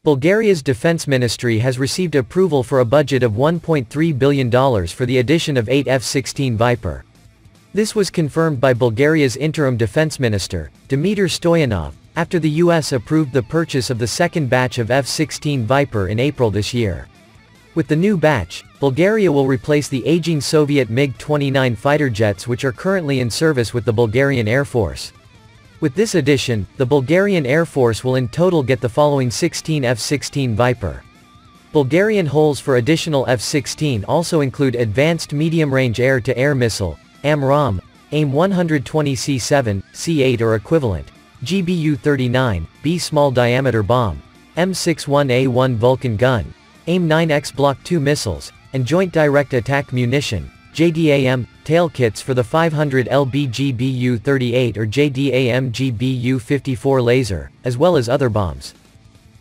Bulgaria's defense ministry has received approval for a budget of $1.3 billion for the addition of 8 F-16 Viper. This was confirmed by Bulgaria's interim defense minister, Dimitar Stoyanov, after the US approved the purchase of the second batch of F-16 Viper in April this year. With the new batch, Bulgaria will replace the aging Soviet MiG-29 fighter jets which are currently in service with the Bulgarian Air Force. With this addition, the Bulgarian Air Force will in total get the following 16 F-16 Viper. Bulgarian holes for additional F-16 also include Advanced Medium-Range Air-to-Air Missile, AMRAAM, AIM-120C7, C8 or equivalent, GBU-39, B small diameter bomb, M61A1 Vulcan gun, AIM-9X Block 2 missiles, and Joint Direct Attack Munition, JDAM, tail kits for the 500 lb GBU-38 or JDAM GBU-54 Laser, as well as other bombs.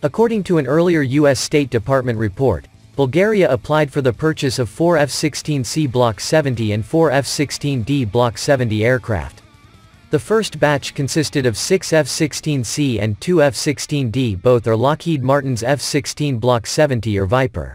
According to an earlier U.S. State Department report, Bulgaria applied for the purchase of 4 F-16C Block 70 and 4 F-16D Block 70 aircraft. The first batch consisted of 6 F-16C and 2 F-16D. Both are Lockheed Martin's F-16 Block 70 or Viper.